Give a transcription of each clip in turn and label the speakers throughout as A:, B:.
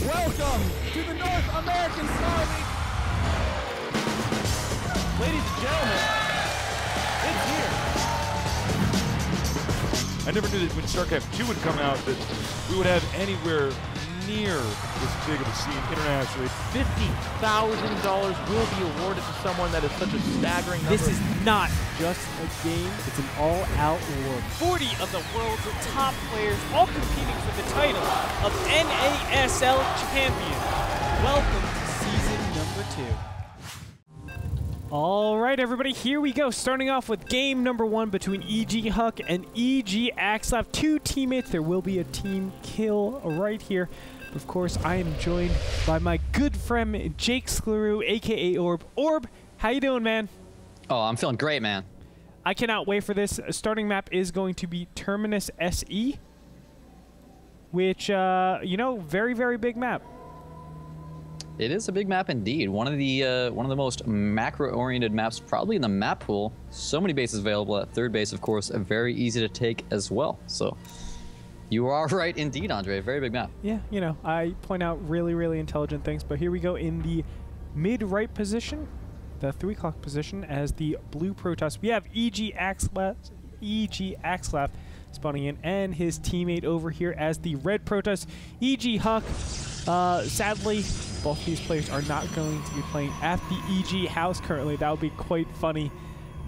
A: Welcome to the North American Star League. Ladies and gentlemen, it's here.
B: I never knew that when StarCraft 2 would come out that we would have anywhere near this big of a scene internationally.
C: $50,000 will be awarded to someone that is such a staggering number.
D: This is not just a game, it's an all-out war.
E: 40 of the world's top players all competing for the title of NASL champion. Welcome to season number 2.
D: All right, everybody, here we go. Starting off with game number 1 between EG Huck and EG Axslav. Two teammates. There will be a team kill right here. Of course, I am joined by my good friend Jake Skleru, aka Orb. Orb, how you doing, man?
F: Oh, I'm feeling great, man.
D: I cannot wait for this. Starting map is going to be Terminus SE, which, you know, very, very big map.
F: It is a big map indeed. One of the most macro-oriented maps probably in the map pool. So many bases available at third base, of course, very easy to take as well. So you are right indeed, Andre. Very big map.
D: Yeah, you know, I point out really, really intelligent things. But here we go in the mid-right position, the 3 o'clock position as the blue Protoss. We have EG Axslav spawning in, and his teammate over here as the red Protoss, EG Huck. Sadly, both these players are not going to be playing at the EG house currently. That would be quite funny.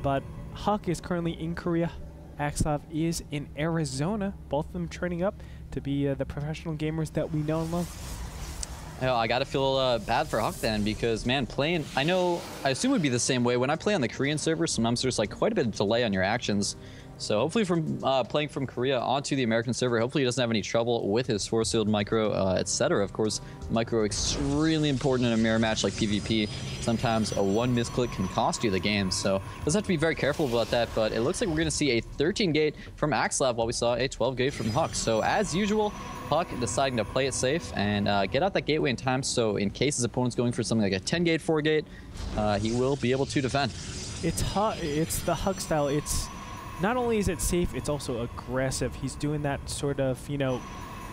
D: But Huck is currently in Korea. Axslav is in Arizona. Both of them training up to be the professional gamers that we know and love.
F: Oh, I gotta feel bad for Huck then, because man, playing, I assume it would be the same way when I play on the Korean server. Sometimes there's like quite a bit of delay on your actions. So hopefully from playing from Korea onto the American server, hopefully he doesn't have any trouble with his force field micro, etc. Of course, micro extremely important in a mirror match like PvP. Sometimes a one misclick can cost you the game, so let's have to be very careful about that. But it looks like we're going to see a 13 gate from Axslav while we saw a 12 gate from Huck. So as usual, Huck deciding to play it safe and get out that gateway in time, so in case his opponent's going for something like a 10 gate, 4 gate, he will be able to defend.
D: It's the Huck style. It's not only is it safe, it's also aggressive. He's doing that sort of, you know,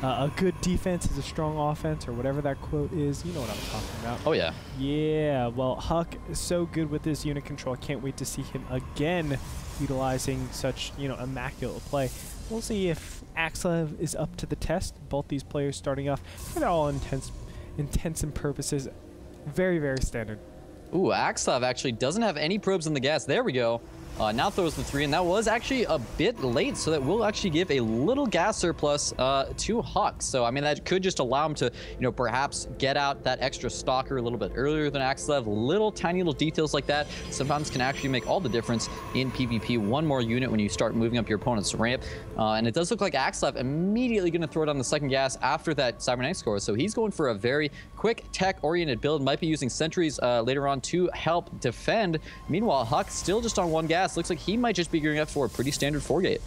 D: a good defense is a strong offense, or whatever that quote is. You know what I'm talking about.
F: Oh, yeah.
D: Yeah, well, Huck is so good with his unit control. I can't wait to see him again utilizing such, you know, immaculate play. We'll see if Axslav is up to the test. Both these players starting off, they're all intents and purposes, very, very standard.
F: Ooh, Axslav actually doesn't have any probes in the gas. There we go. Now throws the 3, and that was actually a bit late, so that will actually give a little gas surplus to Huck. So, I mean, that could just allow him to, you know, perhaps get out that extra stalker a little bit earlier than Axslav. Little, tiny little details like that sometimes can actually make all the difference in PvP. One more unit when you start moving up your opponent's ramp. And it does look like Axslav immediately going to throw down the second gas after that cybernetic score. So he's going for a very quick, tech-oriented build. Might be using sentries later on to help defend. Meanwhile, Huck still just on 1 gas. Looks like he might just be gearing up for a pretty standard 4 gate.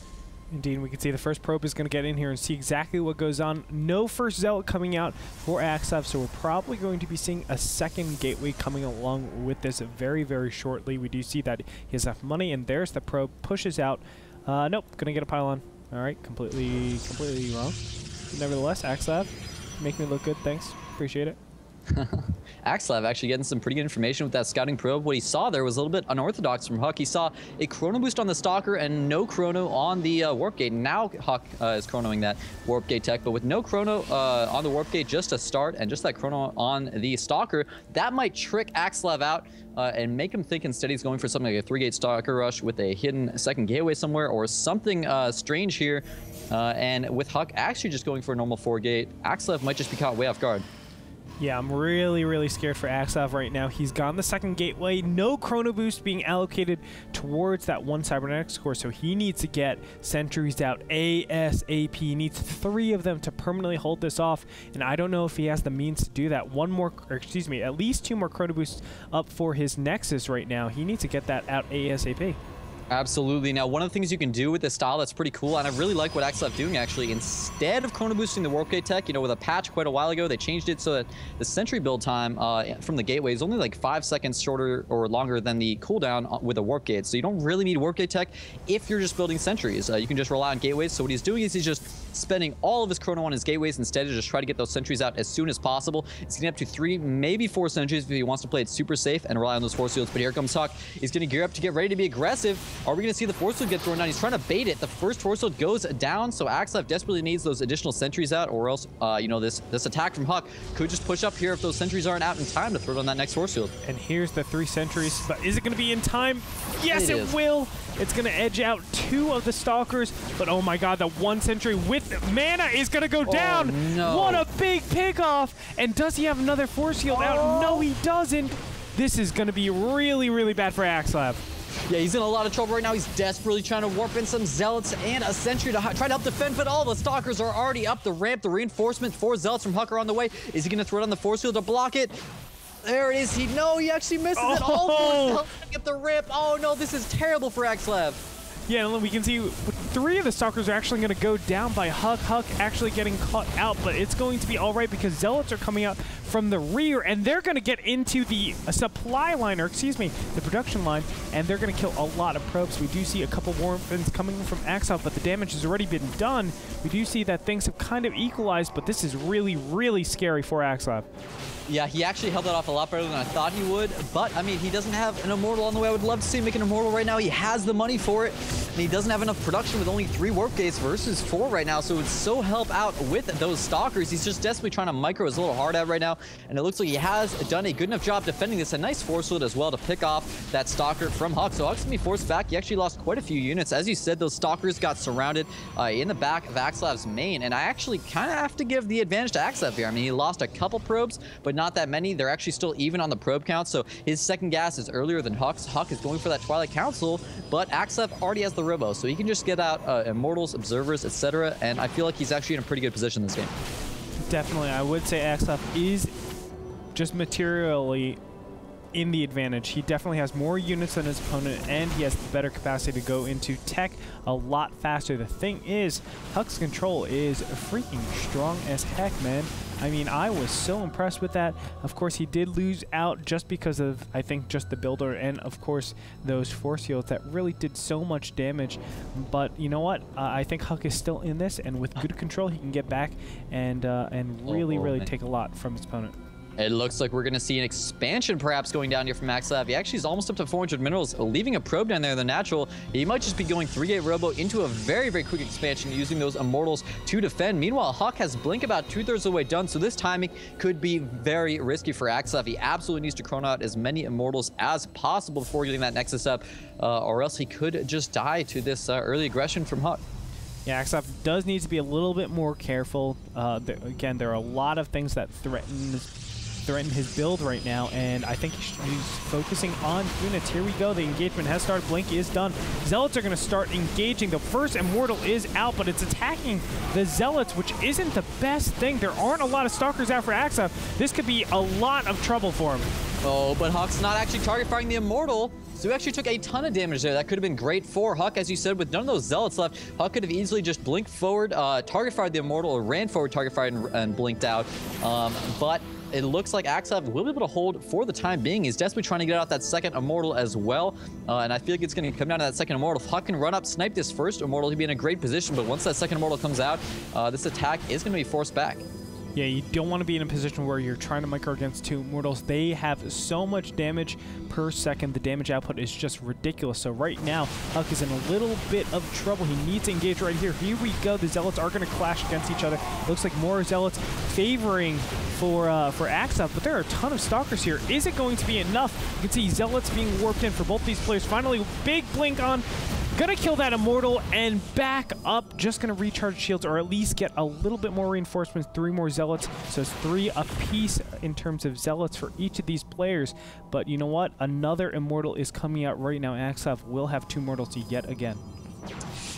D: Indeed, we can see the first probe is going to get in here and see exactly what goes on. No first zealot coming out for Axslav, so we're probably going to be seeing a second gateway coming along with this very, very shortly. We do see that he has enough money, and there's the probe. Pushes out. Nope, going to get a pylon. All right, completely wrong. Nevertheless, Axslav, make me look good. Thanks. Appreciate it.
F: Axslav actually getting some pretty good information with that scouting probe. What he saw there was a little bit unorthodox from Huck. He saw a chrono boost on the stalker and no chrono on the warp gate. Now Huck is chronoing that warp gate tech, but with no chrono on the warp gate, just a start and just that chrono on the stalker, that might trick Axslav out and make him think instead he's going for something like a 3 gate stalker rush with a hidden second gateway somewhere or something strange here. And with Huck actually just going for a normal 4 gate, Axslav might just be caught way off guard.
D: Yeah, I'm really, really scared for Axslav right now. He's gone the second gateway. No chrono boost being allocated towards that 1 cybernetic score, so he needs to get sentries out ASAP. He needs 3 of them to permanently hold this off, and I don't know if he has the means to do that. At least 2 more chrono boosts up for his Nexus right now. He needs to get that out ASAP.
F: Absolutely. Now, one of the things you can do with this style that's pretty cool, and I really like what Axslav doing actually, instead of chrono boosting the warp gate tech, you know, with a patch quite a while ago, they changed it so that the sentry build time from the gateway is only like 5 seconds shorter or longer than the cooldown with a warp gate. So you don't really need warp gate tech if you're just building sentries. You can just rely on gateways. So what he's doing is he's just spending all of his chrono on his gateways instead to just try to get those sentries out as soon as possible. It's getting up to 3, maybe 4 sentries if he wants to play it super safe and rely on those force fields. But here comes Huck. He's going to gear up to get ready to be aggressive. Are we going to see the force field get thrown down? He's trying to bait it. The first force field goes down, so Axslav desperately needs those additional sentries out, or else, you know, this attack from Huck could just push up here if those sentries aren't out in time to throw it on that next force field.
D: And here's the 3 sentries, but is it going to be in time? Yes, it will. It's going to edge out 2 of the Stalkers, but oh my god, the 1 sentry with mana is going to go down.
F: No.
D: What a big pick off. And does he have another force field out? No, he doesn't. This is going to be really, really bad for Axslav.
F: Yeah, he's in a lot of trouble right now. He's desperately trying to warp in some Zealots and a Sentry to try to help defend, but all the Stalkers are already up the ramp. The reinforcement for Zealots from Huck are on the way. Is he going to throw it on the force field to block it? There it is. He actually misses it. All 4 Zealots up the ramp. Oh no, this is terrible for Axslav.
D: Yeah, and we can see 3 of the Stalkers are actually going to go down by Huck. Huck actually getting caught out, but it's going to be all right because Zealots are coming out from the rear, and they're going to get into the supply line, or excuse me, the production line, and they're going to kill a lot of probes. We do see a couple war weapons coming from Axslav, but the damage has already been done. We do see that things have kind of equalized, but this is really, really scary for Axslav.
F: Yeah, he actually held that off a lot better than I thought he would, but I mean, he doesn't have an Immortal on the way. I would love to see him make an Immortal right now. He has the money for it, and he doesn't have enough production with only 3 warp gates versus 4 right now, so it would so help out with those Stalkers. He's just desperately trying to micro his little heart out right now, and it looks like he has done a good enough job defending this. A nice force field as well to pick off that Stalker from Huck. So Huck's gonna be forced back. He actually lost quite a few units. As you said, those Stalkers got surrounded in the back of Axslav's main, and I actually kind of have to give the advantage to Axslav here. I mean, he lost a couple probes, but not that many. They're actually still even on the probe count, so his second gas is earlier than Huck's. Huck is going for that Twilight Council, but Axslav already has the Robo, so he can just get out Immortals, Observers, etc., and I feel like he's actually in a pretty good position in this game.
D: Definitely, I would say Axslav is just materially in the advantage. He definitely has more units than his opponent, and he has the better capacity to go into tech a lot faster. The thing is, Huck's control is freaking strong as heck, man. I mean, I was so impressed with that. Of course, he did lose out just because of, I think, just the builder and, of course, those force fields that really did so much damage. But you know what? I think Huck is still in this, and with good control, he can get back and really take a lot from his opponent.
F: It looks like we're going to see an expansion perhaps going down here from Axslav. He actually is almost up to 400 minerals, leaving a probe down there in the natural. He might just be going 3-gate Robo into a very, very quick expansion using those Immortals to defend. Meanwhile, Huck has Blink about 2/3 of the way done, so this timing could be very risky for Axslav. He absolutely needs to chrono out as many Immortals as possible before getting that Nexus up, or else he could just die to this early aggression from Huck.
D: Yeah, Axslav does need to be a little bit more careful. Again, there are a lot of things that threaten his build right now, and I think he's focusing on units. Here we go. The engagement has started. Blink is done. Zealots are going to start engaging. The first Immortal is out, but it's attacking the Zealots, which isn't the best thing. There aren't a lot of Stalkers out for Axslav. This could be a lot of trouble for him.
F: Oh, but Huck's not actually target firing the Immortal, so he actually took a ton of damage there. That could have been great for Huck. As you said, with none of those Zealots left, Huck could have easily just blinked forward, target fired the Immortal, or ran forward, target fired, and blinked out. But it looks like Axslav will be able to hold for the time being. He's desperately trying to get out that second Immortal as well, and I feel like it's going to come down to that second Immortal. If Huck can run up, snipe this first Immortal, he'd be in a great position, but once that second Immortal comes out, this attack is going to be forced back.
D: Yeah, you don't want to be in a position where you're trying to micro against 2 Immortals. They have so much damage per second. The damage output is just ridiculous. So right now, Huck is in a little bit of trouble. He needs to engage right here. Here we go. The Zealots are going to clash against each other. Looks like more Zealots favoring for Axslav, but there are a ton of Stalkers here. Is it going to be enough? You can see Zealots being warped in for both these players. Finally, big blink on. Gonna kill that Immortal and back up. Just gonna recharge shields, or at least get a little bit more reinforcements. 3 more Zealots, so it's 3 apiece in terms of Zealots for each of these players. But you know what? Another Immortal is coming out right now. Axslav will have 2 Immortals yet again.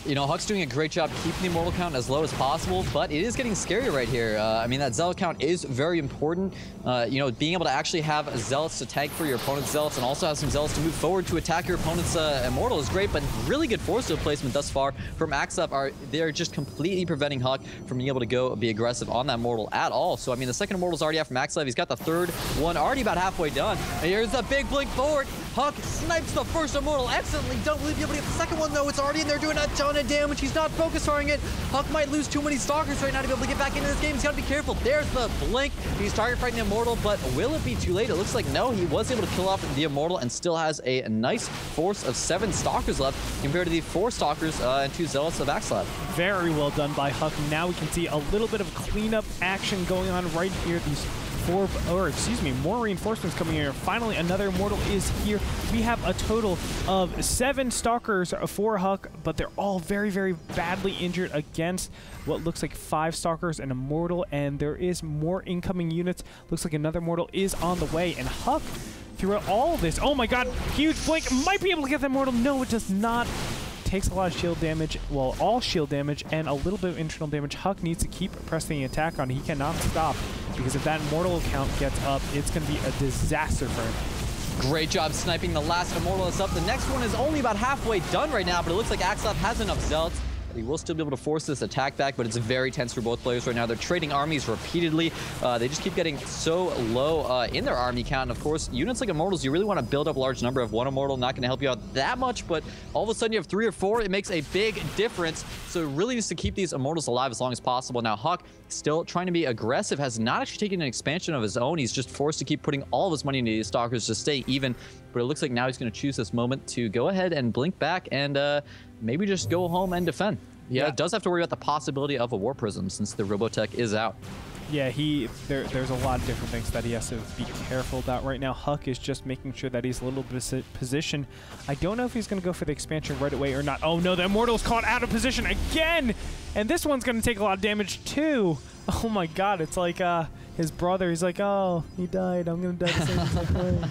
F: You know, Huck's doing a great job keeping the Immortal count as low as possible, but it is getting scary right here. I mean, that Zealot count is very important. You know, being able to actually have Zealots to tank for your opponent's Zealots and also have some Zealots to move forward to attack your opponent's Immortal is great, but really good force field placement thus far from Axslav. They're just completely preventing Huck from being able to go be aggressive on that Immortal at all. So, I mean, the second Immortal's already out from Axslav. He's got the third one already about halfway done. And here's a big blink forward. Huck snipes the first immortal excellently. Don't believe you'll be able to get the second one, though. It's already in there doing a ton of damage. He's not focus firing it. Huck might lose too many stalkers right now to be able to get back into this game. He's got to be careful. There's the blink. He's target fighting the immortal, but will it be too late? It looks like no. He was able to kill off the immortal and still has a nice force of 7 stalkers left compared to the 4 stalkers and 2 zealots of Axslav.
D: Very well done by Huck. Now we can see a little bit of cleanup action going on right here. These more reinforcements coming here. Finally, another immortal is here. We have a total of 7 stalkers for Huck, but they're all very, very badly injured against what looks like 5 stalkers and immortal, and there is more incoming units. Looks like another mortal is on the way, and Huck, throughout all of this, oh my god, huge blink, might be able to get that mortal. No, it does not. Takes a lot of shield damage, well, all shield damage and a little bit of internal damage. Huck needs to keep pressing the attack on. He cannot stop, because if that immortal count gets up, it's going to be a disaster for him.
F: Great job sniping the last immortal that's up. The next one is only about halfway done right now, but it looks like Axslav has enough zealots. He will still be able to force this attack back, but it's very tense for both players right now. They're trading armies repeatedly. They just keep getting so low in their army count. And of course, units like immortals, you really want to build up a large number of one immortal. Not going to help you out that much, but all of a sudden you have 3 or 4. It makes a big difference. So it really needs to keep these immortals alive as long as possible. Now, Huck, still trying to be aggressive, has not actually taken an expansion of his own. He's just forced to keep putting all of his money into these stalkers to stay even. But it looks like now he's going to choose this moment to go ahead and blink back and maybe just go home and defend. Yeah, it does have to worry about the possibility of a War Prism since the Robotech is out.
D: Yeah, there's a lot of different things that he has to be careful about right now. Huck is just making sure that he's a little bit positioned. I don't know if he's going to go for the expansion right away or not. Oh no, the Immortal's caught out of position again! And this one's going to take a lot of damage too. Oh my god, it's like his brother. He's like, oh, he died. I'm going to die the same exact way.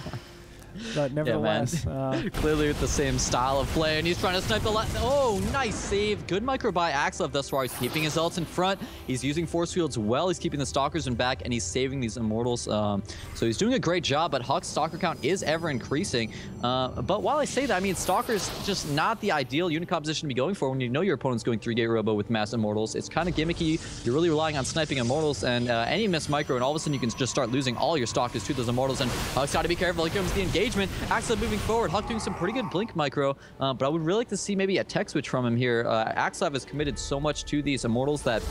D: But nevertheless,
F: clearly with the same style of play, and he's trying to snipe the last. Oh, nice save. Good micro by Axslav thus far. He's keeping his ults in front. He's using force fields well. He's keeping the stalkers in back, and he's saving these immortals. So he's doing a great job, but Huck's stalker count is ever increasing. But while I say that, I mean, stalker's just not the ideal unit composition to be going for when you know your opponent's going 3-gate robo with mass immortals. It's kind of gimmicky. You're really relying on sniping immortals, and any miss micro, and all of a sudden you can just start losing all your stalkers to those immortals, and Huck's got to be careful. Here comes the engagement. Axslav moving forward. Huck doing some pretty good blink micro, but I would really like to see maybe a tech switch from him here. Axslav has committed so much to these immortals that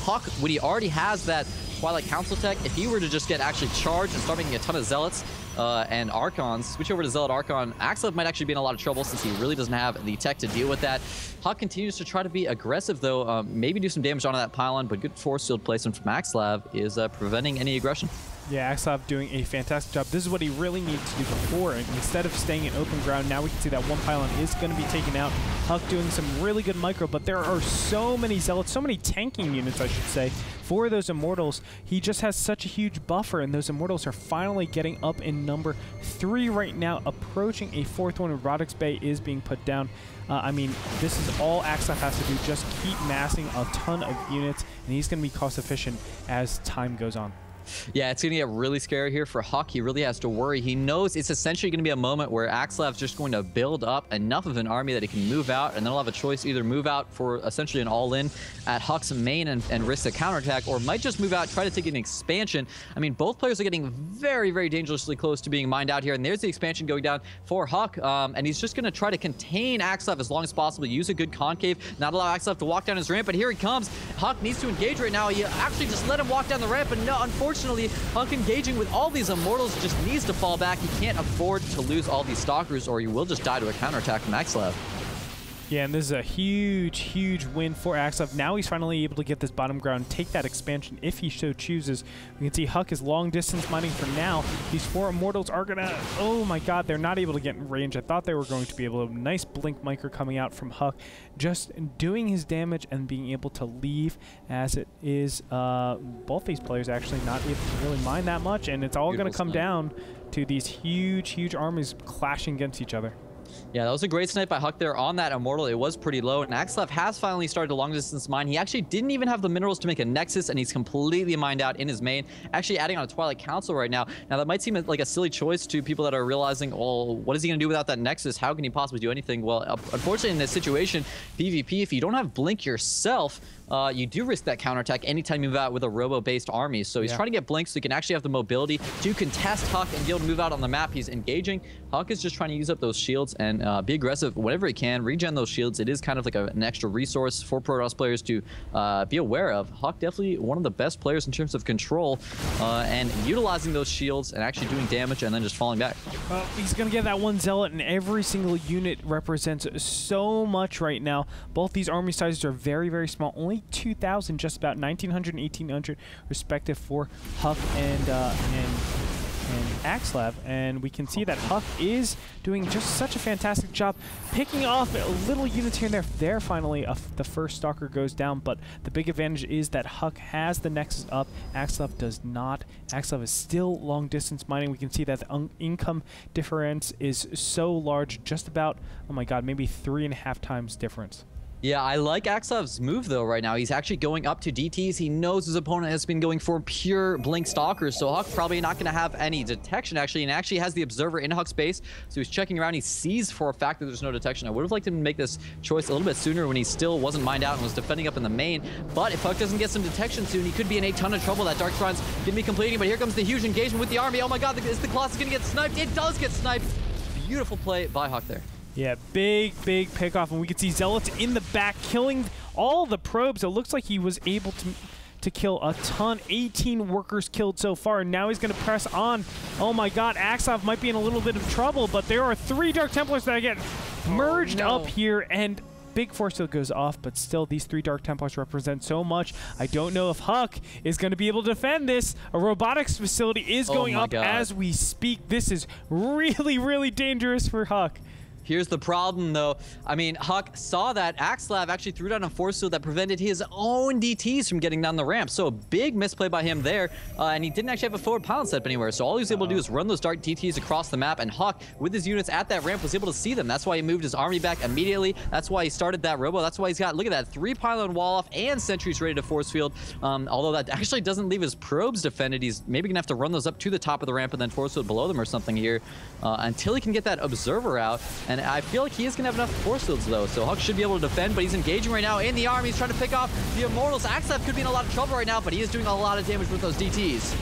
F: Huck, when he already has that Twilight Council tech, if he were to just get actually charged and start making a ton of zealots and archons, switch over to zealot archon, Axslav might actually be in a lot of trouble since he really doesn't have the tech to deal with that. Huck continues to try to be aggressive though, maybe do some damage onto that pylon, but good force field placement from Axslav is preventing any aggression.
D: Yeah, Axslav doing a fantastic job. This is what he really needed to do before. And instead of staying in open ground, now we can see that one pylon is going to be taken out. Huck doing some really good micro, but there are so many zealots, so many tanking units, I should say, for those immortals. He just has such a huge buffer, and those immortals are finally getting up in number 3 right now, approaching a 4th one. Rodix Bay is being put down. I mean, this is all Axslav has to do, just keep massing a ton of units, and he's going to be cost efficient as time goes on.
F: Yeah, it's going to get really scary here for Huck. He really has to worry. He knows it's essentially going to be a moment where Axslav's just going to build up enough of an army that he can move out, and then he'll have a choice, either move out for essentially an all-in at Huck's main and risk a counterattack, or might just move out, try to take an expansion. I mean, both players are getting very, very dangerously close to being mined out here, and there's the expansion going down for Huck, and he's just going to try to contain Axslav as long as possible, use a good concave, not allow Axslav to walk down his ramp, but here he comes. Huck needs to engage right now. He actually just let him walk down the ramp, but no, unfortunately, Huck engaging with all these immortals just needs to fall back. He can't afford to lose all these stalkers, or he will just die to a counterattack from Axslav.
D: Yeah, and this is a huge, huge win for Axslav. Now he's finally able to get this bottom ground, take that expansion if he so chooses. We can see Huck is long distance mining for now. These 4 immortals are gonna, oh my god, they're not able to get in range. I thought they were going to be able to. Nice blink micro coming out from Huck, just doing his damage and being able to leave, as it is both these players actually not able to really mine that much, and it's all going to come down to these huge, huge armies clashing against each other.
F: Yeah, that was a great snipe by Huck there on that immortal. It was pretty low, and Axslav has finally started a long-distance mine. He actually didn't even have the minerals to make a nexus, and he's completely mined out in his main, actually adding on a Twilight Council right now. Now, that might seem like a silly choice to people that are realizing, well, what is he going to do without that nexus? How can he possibly do anything? Well, unfortunately, in this situation, PvP, if you don't have Blink yourself, you do risk that counterattack anytime you move out with a robo-based army. So he's trying to get Blink so he can actually have the mobility to contest Huck and be able to move out on the map. He's engaging. Huck is just trying to use up those shields and be aggressive whenever he can. Regen those shields. It is kind of like an extra resource for Protoss players to be aware of. Huck definitely one of the best players in terms of control and utilizing those shields and actually doing damage and then just falling back.
D: He's going to get that one Zealot, and every single unit represents so much right now. Both these army sizes are very, very small. Only 2,000, just about 1,900 and 1,800 respective for Huck and Axslav, and we can see that Huck is doing just such a fantastic job picking off little units here and there. There, finally, the first Stalker goes down, but the big advantage is that Huck has the Nexus up. Axslav does not. Axslav is still long-distance mining. We can see that the income difference is so large, just about, oh my god, maybe 3.5 times difference.
F: Yeah, I like Axslav's move, though, right now. He's actually going up to DTs. He knows his opponent has been going for pure Blink Stalkers, so Huck probably not going to have any detection, actually, and actually has the Observer in Huck's base, so he's checking around. He sees for a fact that there's no detection. I would have liked him to make this choice a little bit sooner when he still wasn't mined out and was defending up in the main, but if Huck doesn't get some detection soon, he could be in a ton of trouble. That Dark Shrine's going to be completing, but here comes the huge engagement with the army. Oh my god, is the Colossus going to get sniped? It does get sniped. Beautiful play by Huck there.
D: Yeah, big pick-off, and we can see Zealots in the back killing all the probes. It looks like he was able to kill a ton. 18 workers killed so far, and now he's going to press on. Oh my god, Axslav might be in a little bit of trouble, but there are 3 Dark Templars that get merged up here, and big force field goes off, but still these 3 Dark Templars represent so much. I don't know if Huck is going to be able to defend this. A robotics facility is going up as we speak. This is really, really dangerous for Huck.
F: Here's the problem, though. I mean, Huck saw that Axslav actually threw down a force field that prevented his own DTs from getting down the ramp. So a big misplay by him there, and he didn't actually have a forward pylon set up anywhere. So all he was able to do is run those dark DTs across the map, and Huck, with his units at that ramp, was able to see them. That's why he moved his army back immediately. That's why he started that robo. That's why he's got, look at that, 3 pylon wall off and sentries ready to force field. Although that actually doesn't leave his probes defended. He's maybe gonna have to run those up to the top of the ramp and then force field below them or something here until he can get that observer out. And I feel like he is going to have enough force fields, though, so Huck should be able to defend, but he's engaging right now in the army. He's trying to pick off the Immortals. Axslav could be in a lot of trouble right now, but he is doing a lot of damage with those DTs.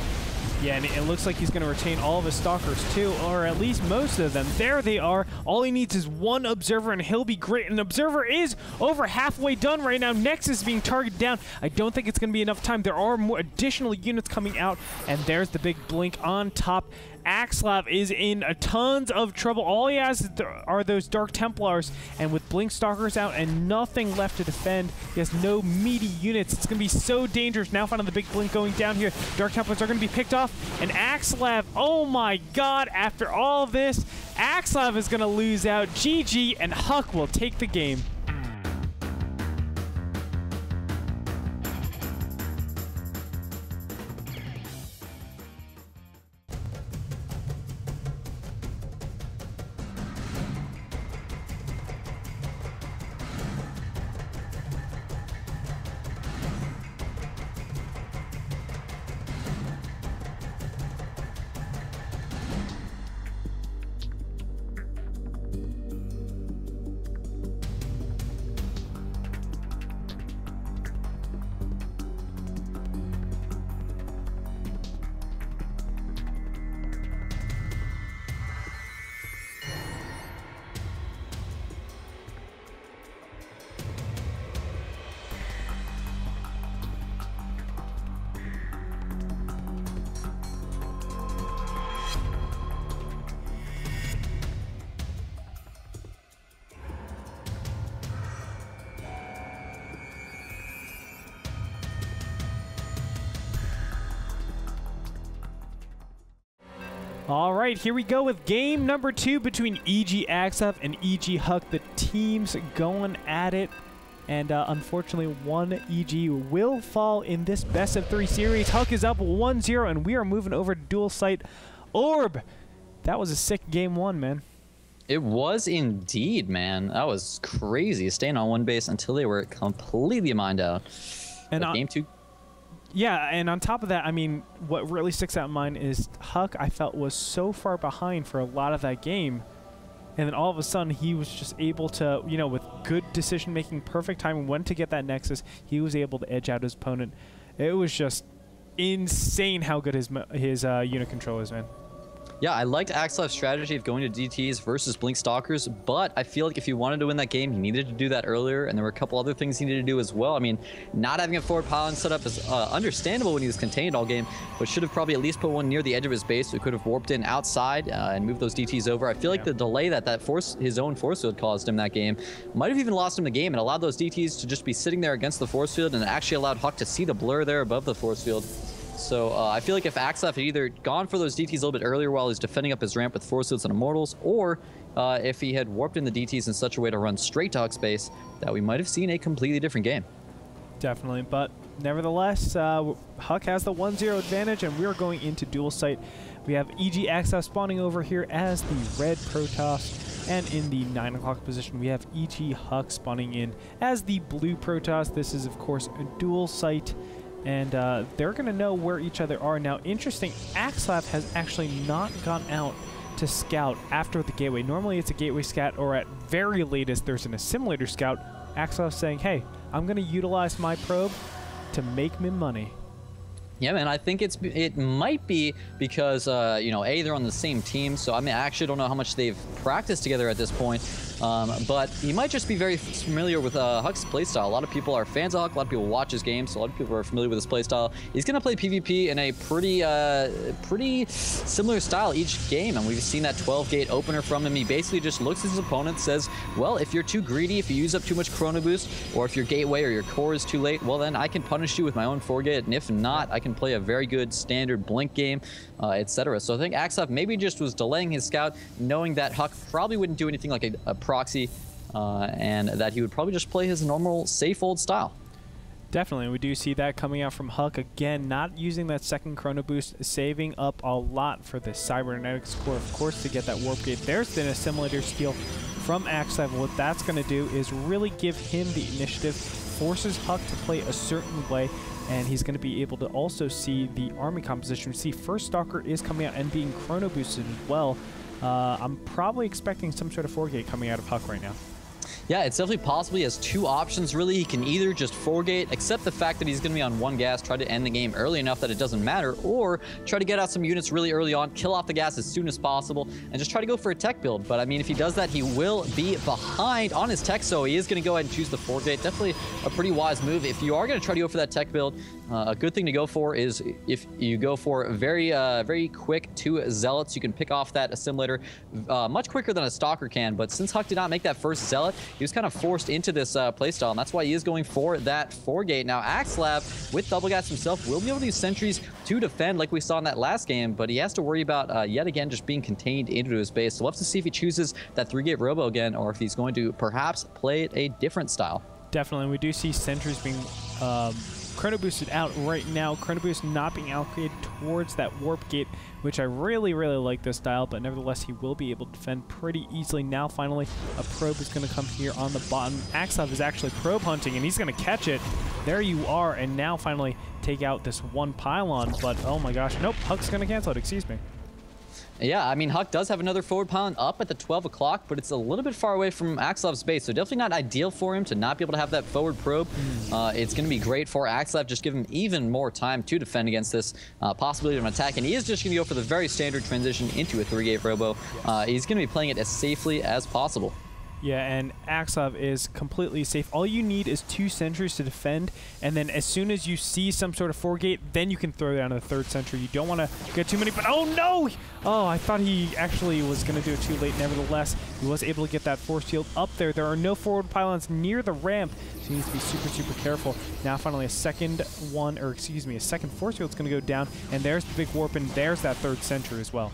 D: Yeah, and it looks like he's going to retain all of his Stalkers, too, or at least most of them. There they are. All he needs is 1 Observer, and he'll be great. And Observer is over halfway done right now. Nexus is being targeted down. I don't think it's going to be enough time. There are more additional units coming out, and there's the big blink on top. Axslav is in tons of trouble. All he has are those Dark Templars, and with Blink Stalkers out and nothing left to defend, he has no meaty units. It's going to be so dangerous. Now finally the big blink going down here. Dark Templars are going to be picked off, and Axslav, oh my god, after all of this, Axslav is going to lose out. GG, and Huck will take the game. All right, here we go with game number 2 between EG Axslav and EG Huck. The teams going at it. And unfortunately, one EG will fall in this best-of-3 series. Huck is up 1-0, and we are moving over to dual site Orb. That was a sick game 1, man.
F: It was indeed, man. That was crazy. Staying on one base until they were completely mined out. And game 2.
D: Yeah, and on top of that, I mean, what really sticks out in mind is Huck, I felt, was so far behind for a lot of that game. And then all of a sudden, he was just able to, you know, with good decision-making, perfect timing, when to get that Nexus, he was able to edge out his opponent. It was just insane how good his unit control is, man.
F: Yeah, I liked Axslav's strategy of going to DTs versus Blink Stalkers, but I feel like if he wanted to win that game, he needed to do that earlier, and there were a couple other things he needed to do as well. I mean, not having a forward pylon set up is understandable when he was contained all game, but should have probably at least put one near the edge of his base so he could have warped in outside and moved those DTs over. I feel like the delay that his own force field caused him that game might have even lost him the game and allowed those DTs to just be sitting there against the force field, and it actually allowed Huck to see the blur there above the force field. So I feel like if Axslav had either gone for those DTs a little bit earlier while he's defending up his ramp with Force Fields and Immortals, or if he had warped in the DTs in such a way to run straight to Huck's base, that we might have seen a completely different game.
D: Definitely, but nevertheless, Huck has the 1-0 advantage, and we're going into dual site. We have EG Axslav spawning over here as the red Protoss, and in the 9 o'clock position, we have EG Huck spawning in as the blue Protoss. This is, of course, a dual site. And they're going to know where each other are. Now, interesting, Axslav has actually not gone out to scout after the gateway. Normally, it's a gateway scout, or at very latest, there's an assimilator scout. Axslav saying, hey, I'm going to utilize my probe to make me money.
F: Yeah, man, I think it might be because, you know, they're on the same team. So, I mean, I actually don't know how much they've practiced together at this point. But he might just be very familiar with Huck's playstyle. A lot of people are fans of Huck. A lot of people watch his games. So a lot of people are familiar with his playstyle. He's going to play PvP in a pretty similar style each game. And we've seen that 12-gate opener from him. He basically just looks at his opponent, says, well, if you're too greedy, if you use up too much chrono boost, or if your gateway or your core is too late, well, then I can punish you with my own 4-gate. And if not, I can play a very good standard blink game, etc. So I think Axslav maybe just was delaying his scout, knowing that Huck probably wouldn't do anything like a proxy, and that he would probably just play his normal safe old style.
D: Definitely, we do see that coming out from Huck again, not using that second chrono boost, saving up a lot for the cybernetics core, of course, to get that warp gate. There's an assimilator steal from Axslav. What that's going to do is really give him the initiative, forces Huck to play a certain way, and he's going to be able to also see the army composition. We see First Stalker is coming out and being chrono boosted as well. I'm probably expecting some sort of 4-gate coming out of Huck right now.
F: Yeah, it's definitely possible. He has two options, really. He can either just 4-gate, accept the fact that he's going to be on 1 gas, try to end the game early enough that it doesn't matter, or try to get out some units really early on, kill off the gas as soon as possible, and just try to go for a tech build. But, I mean, if he does that, he will be behind on his tech, so he is going to go ahead and choose the 4-gate. Definitely a pretty wise move. If you are going to try to go for that tech build, a good thing to go for is if you go for very quick 2 Zealots, you can pick off that assimilator much quicker than a Stalker can. But since Huck did not make that first Zealot, he was kind of forced into this playstyle, and that's why he is going for that 4-gate. Now, Axslav, with double gas himself, will be able to use sentries to defend like we saw in that last game, but he has to worry about, yet again, just being contained into his base. So we'll have to see if he chooses that 3-gate robo again, or if he's going to perhaps play it a different style.
D: Definitely, we do see sentries being chrono boosted out right now. Chrono boost not being allocated towards that warp gate, which I really like this style, but nevertheless he will be able to defend pretty easily. Now finally a probe is going to come here on the bottom. Axslav is actually probe hunting, and he's going to catch it. There you are, and now finally take out this 1 pylon, but oh my gosh, nope, Huck's going to cancel it, excuse me.
F: Yeah, I mean, Huck does have another forward pylon up at the 12 o'clock, but it's a little bit far away from Axslav's base, so definitely not ideal for him to not be able to have that forward probe. It's going to be great for Axslav, just give him even more time to defend against this possibility of an attack, and he is just going to go for the very standard transition into a 3-gate robo. He's going to be playing it as safely as possible.
D: Yeah, and Axslav is completely safe. All you need is 2 sentries to defend, and then as soon as you see some sort of 4-gate, then you can throw down a 3rd sentry. You don't want to get too many, but oh no! Oh, I thought he actually was going to do it too late. Nevertheless, he was able to get that force shield up there. There are no forward pylons near the ramp, so he needs to be super careful. Now finally a second force shield is going to go down, and there's the big warp, and there's that 3rd sentry as well.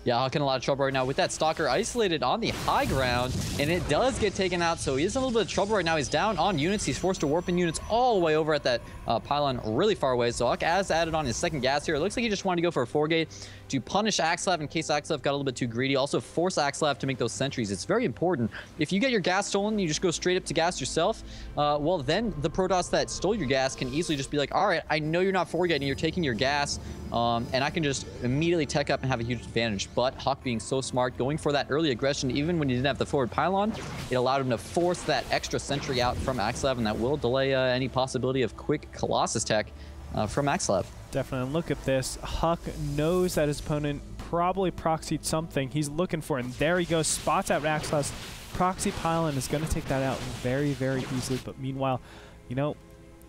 F: Yeah, Huck in a lot of trouble right now with that Stalker isolated on the high ground, and it does get taken out, so he is in a little bit of trouble right now. He's down on units. He's forced to warp in units all the way over at that pylon really far away. So Huck has added on his 2nd gas here. It looks like he just wanted to go for a 4-gate to punish Axslav in case Axslav got a little bit too greedy. Also force Axslav to make those sentries. It's very important. If you get your gas stolen, you just go straight up to gas yourself, well, then the Protoss that stole your gas can easily just be like, all right, I know you're not 4-gating, you're taking your gas, and I can just immediately tech up and have a huge advantage. but Huck being so smart, going for that early aggression, even when he didn't have the forward pylon, it allowed him to force that extra sentry out from Axslav, and that will delay any possibility of quick Colossus tech from Axslav.
D: Definitely. And look at this. Huck knows that his opponent probably proxied something. He's looking for it, and there he goes. Spots out Axslav's proxy pylon, is going to take that out very, very easily. But meanwhile, you know,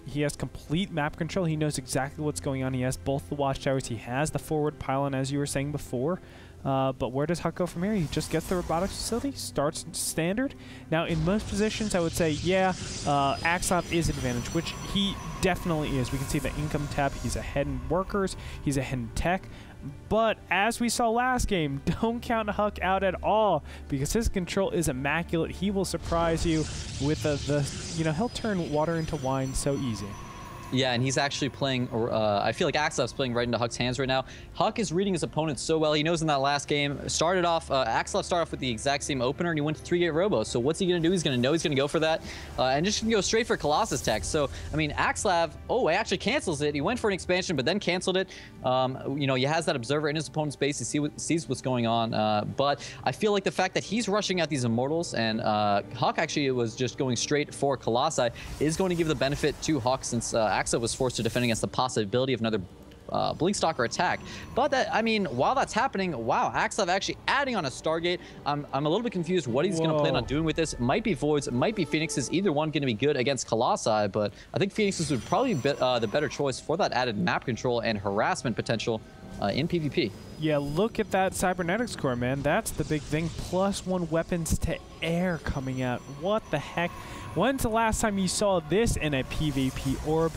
D: he has complete map control. He knows exactly what's going on. He has both the watchtowers. He has the forward pylon, as you were saying before. But where does Huck go from here? He just gets the robotics facility, starts standard. Now, in most positions, I would say, yeah, Axslav is advantage, which he definitely is. We can see the income tab. He's ahead in workers. He's ahead in tech. But as we saw last game, don't count Huck out at all, because his control is immaculate. He will surprise you with you know, he'll turn water into wine so easy.
F: Yeah, and he's actually playing, I feel like Axslav's playing right into Huck's hands right now. Huck is reading his opponent so well. He knows in that last game, Axslav started off with the exact same opener, and he went to 3-gate robo. So what's he going to do? He's going to know he's going to go for that, and just going to go straight for Colossus tech. So, I mean, Axslav, he actually cancels it. He went for an expansion, but then canceled it. You know, he has that observer in his opponent's base. He sees what's going on. But I feel like the fact that he's rushing out these Immortals, and Huck actually was just going straight for Colossi, is going to give the benefit to Huck, since Axslav was forced to defend against the possibility of another Blinkstalker attack. But that, I mean, while that's happening, wow, Axslav actually adding on a Stargate. I'm a little bit confused what he's going to plan on doing with this. It might be Voids, it might be Phoenixes, either one going to be good against Colossi, but I think Phoenixes would probably be the better choice for that added map control and harassment potential in PvP.
D: Yeah, look at that cybernetics core, man. That's the big thing. +1 weapons to air coming out. What the heck? When's the last time you saw this in a PvP orb?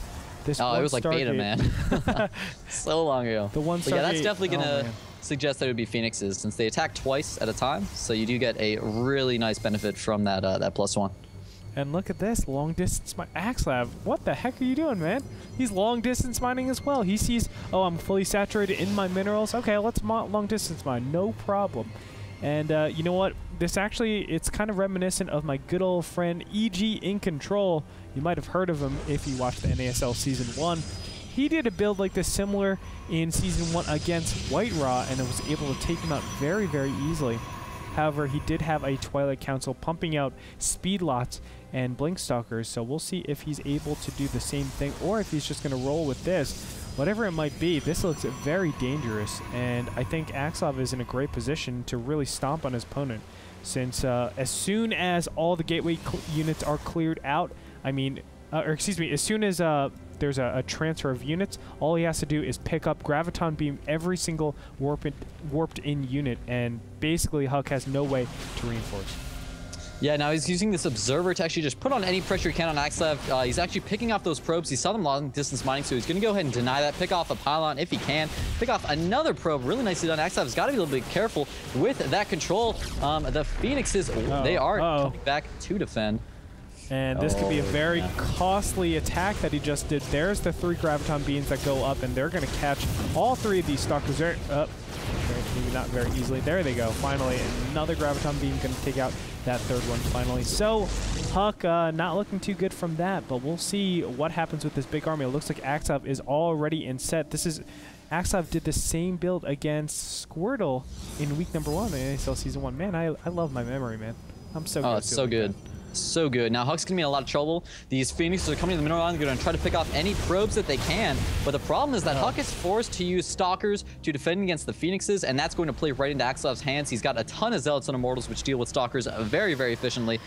D: This
F: it was like beta, man. So long ago.
D: The one Stargate.
F: Yeah, that's definitely going to suggest that it would be Phoenixes, since they attack twice at a time. So you do get a really nice benefit from that +1.
D: And look at this, long distance Axslav. What the heck are you doing, man? He's long distance mining as well. He sees, oh, I'm fully saturated in my minerals. Okay, let's long distance mine, no problem. And you know what? This actually, it's kind of reminiscent of my good old friend EG in Control. You might have heard of him if you watched the NASL Season 1. He did a build like this similar in Season 1 against White Raw, and was able to take him out very, very easily. However, he did have a Twilight Council pumping out speed lots and Blinkstalkers, so we'll see if he's able to do the same thing, or if he's just going to roll with this. Whatever it might be, this looks very dangerous, and I think Axslav is in a great position to really stomp on his opponent, since as soon as all the gateway units are cleared out, I mean, or excuse me, as soon as there's a transfer of units, all he has to do is pick up Graviton Beam every single warped in unit, and basically Huck has no way to reinforce.
F: Yeah, now he's using this observer to actually just put on any pressure he can on Axslav. He's actually picking off those probes. He saw them long distance mining, so he's going to go ahead and deny that. Pick off a pylon if he can. Pick off another probe. Really nicely done. Axslav's got to be a little bit careful with that control. The Phoenixes, they are coming back to defend.
D: And this could be a very costly attack that he just did. There's the 3 Graviton Beams that go up, and they're going to catch all 3 of these Stalkers. Maybe not very easily. There they go. Finally, another Graviton Beam going to take out that 3rd one finally. So Huck not looking too good from that, but we'll see what happens with this big army. It looks like Axslav is already in set. Axslav did the same build against Squirtle in week number 1 in NASL Season 1. Man, I love my memory, man. I'm so good.
F: Oh, it's so good. So good. Now Huck's gonna be in a lot of trouble. These Phoenixes are coming to the middle line. They're gonna try to pick off any probes that they can. But the problem is that Huck is forced to use Stalkers to defend against the Phoenixes, and that's going to play right into Axslav's hands. He's got a ton of Zealots and Immortals, which deal with Stalkers very, very efficiently.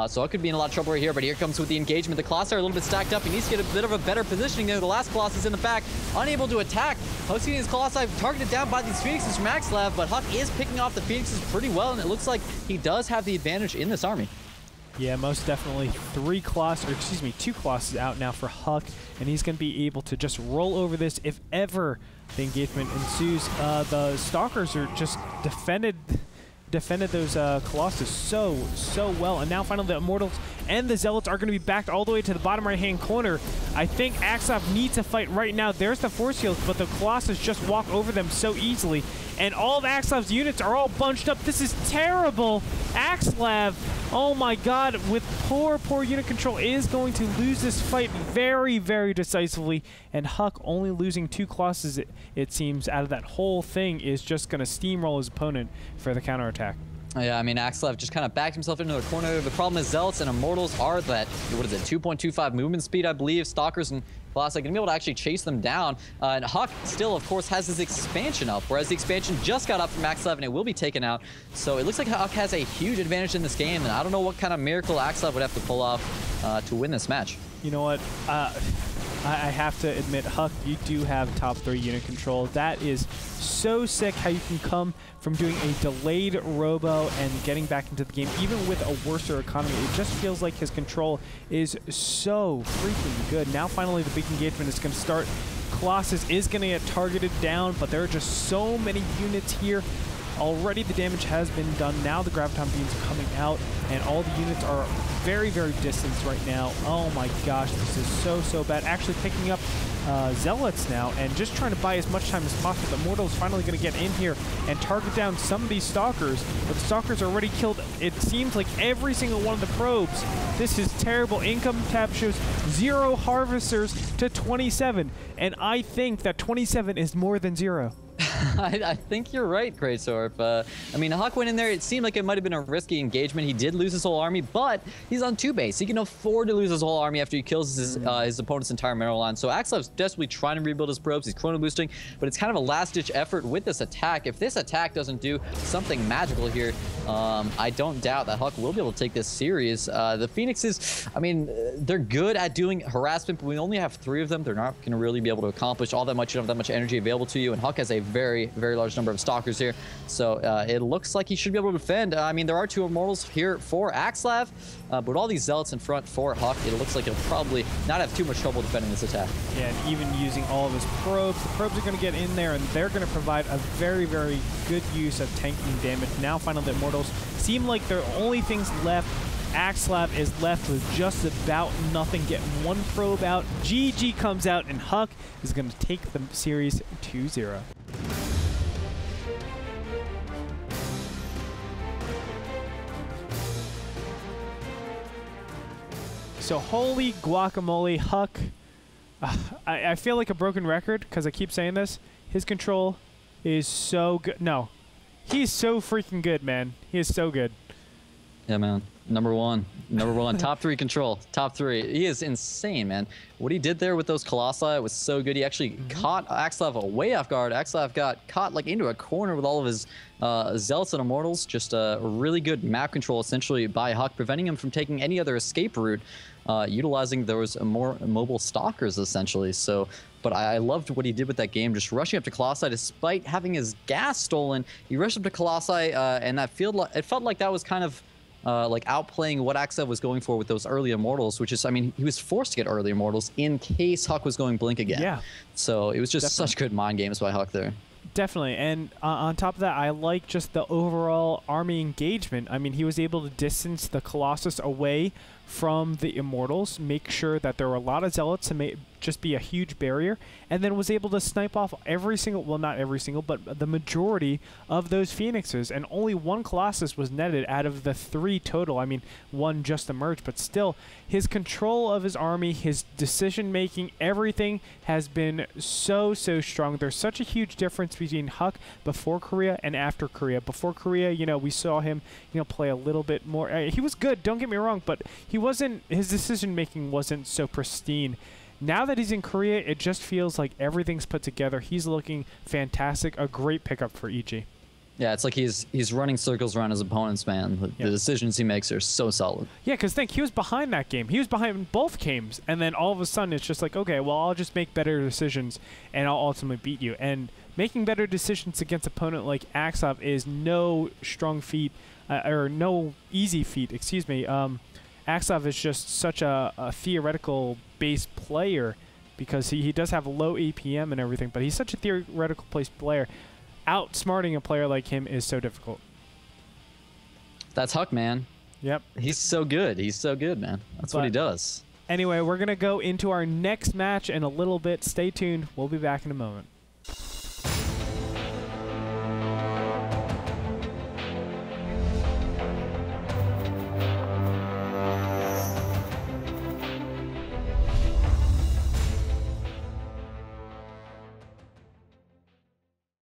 F: So Huck could be in a lot of trouble right here. But here comes with the engagement. The Colossi are a little bit stacked up. He needs to get a bit of a better positioning there. The last Colossus in the back, unable to attack. Huck's getting his Colossi targeted down by these Phoenixes from Axslav, but Huck is picking off the Phoenixes pretty well, and it looks like he does have the advantage in this army.
D: Yeah, most definitely 2 Colossus out now for Huck, and he's going to be able to just roll over this if ever the engagement ensues. The Stalkers are just defended those Colossus so well, and now finally the Immortals and the Zealots are going to be backed all the way to the bottom right-hand corner. I think Axslav needs to fight right now. There's the force fields, but the Colossus just walk over them so easily, and all of Axslav's units are all bunched up. This is terrible. Axslav Oh my god, with poor unit control, is going to lose this fight very, very decisively. And Huck only losing 2 Colossus, it seems, out of that whole thing is just going to steamroll his opponent for the counterattack.
F: Yeah, I mean, Axslav just kind of backed himself into the corner. The problem is Zealots and Immortals are that, what is it, 2.25 movement speed, I believe. Stalkers and Colossi going to be able to actually chase them down. And Huck still, of course, has his expansion up, whereas the expansion just got up from Axslav and it will be taken out. So it looks like Huck has a huge advantage in this game, and I don't know what kind of miracle Axslav would have to pull off to win this match.
D: You know what? I have to admit, Huck, you do have top 3 unit control. That is so sick how you can come from doing a delayed robo and getting back into the game, even with a worser economy. It just feels like his control is so freaking good. Now finally the big engagement is going to start. Colossus is going to get targeted down, but there are just so many units here. Already the damage has been done. Now the Graviton Beams are coming out, and all the units are very, very distant right now. Oh my gosh, this is so bad. Actually picking up Zealots now and just trying to buy as much time as possible. The Mortal is finally going to get in here and target down some of these Stalkers, but the Stalkers are already killed, it seems like, every single one of the probes. This is terrible. Income tab shows 0 Harvesters to 27, and I think that 27 is more than 0.
F: I think you're right, Gretorp. I mean, Huck went in there. It seemed like it might have been a risky engagement. He did lose his whole army, but he's on 2 base. He can afford to lose his whole army after he kills his opponent's entire mineral line. So Axslav's desperately trying to rebuild his probes. He's chrono boosting, but it's kind of a last-ditch effort with this attack. If this attack doesn't do something magical here, I don't doubt that Huck will be able to take this series. The Phoenixes, I mean, they're good at doing harassment, but we only have 3 of them. They're not going to really be able to accomplish all that much. You don't have that much energy available to you, and Huck has a very large number of Stalkers here. So it looks like he should be able to defend. I mean, there are 2 Immortals here for Axslav, but with all these Zealots in front for Huck, it looks like he'll probably not have too much trouble defending this attack. Yeah,
D: and even using all of his probes, the probes are going to get in there, and they're going to provide a very good use of tanking damage. Now, finally, the Immortals seem like they're only things left. Axslav is left with just about nothing. Get 1 probe out. GG comes out, and Huck is going to take the series 2-0. So holy guacamole, Huck. I feel like a broken record because I keep saying this. His control is so good. No, he's so freaking good, man. He is so good.
F: Yeah, man. Number one. Top 3 control. Top 3. He is insane, man. What he did there with those Colossi was so good. He actually caught Axslav way off guard. Axslav got caught like into a corner with all of his Zealots and Immortals. Just a really good map control essentially by Huck, preventing him from taking any other escape route, utilizing those more mobile Stalkers essentially. So, but I loved what he did with that game, just rushing up to Colossi despite having his gas stolen. He rushed up to Colossi, and it felt like that was kind of like outplaying what Axslav was going for with those early Immortals, which is, I mean, he was forced to get early Immortals in case Huck was going Blink again.
D: Yeah.
F: So it was just such good mind games by Huck there.
D: Definitely, and on top of that, I like just the overall army engagement. I mean, he was able to distance the Colossus away from the Immortals, make sure that there were a lot of Zealots to just be a huge barrier, and then was able to snipe off every single, well, not every single, but the majority of those Phoenixes, and only 1 Colossus was netted out of the 3 total. I mean, 1 just emerged, but still, his control of his army, his decision-making, everything has been so strong. There's such a huge difference between Huck before Korea and after Korea. Before Korea, you know, we saw him, you know, play a little bit more. He was good, don't get me wrong, but his decision-making wasn't so pristine. Now that he's in Korea, it just feels like everything's put together. He's looking fantastic. A great pickup for EG.
F: Yeah, it's like he's running circles around his opponents, man. The decisions he makes are so solid.
D: Yeah, because think, he was behind that game. He was behind both games. And then all of a sudden, it's just like, okay, well, I'll just make better decisions, and I'll ultimately beat you. And making better decisions against an opponent like Axslav is no strong feat, or no easy feat, excuse me. Axslav is just such a theoretical base player because he does have a low APM and everything, but he's such a theoretical based player. Outsmarting a player like him is so difficult.
F: That's Huck, man.
D: Yep.
F: He's so good. He's so good, man. That's what he does.
D: Anyway, we're going to go into our next match in a little bit. Stay tuned. We'll be back in a moment.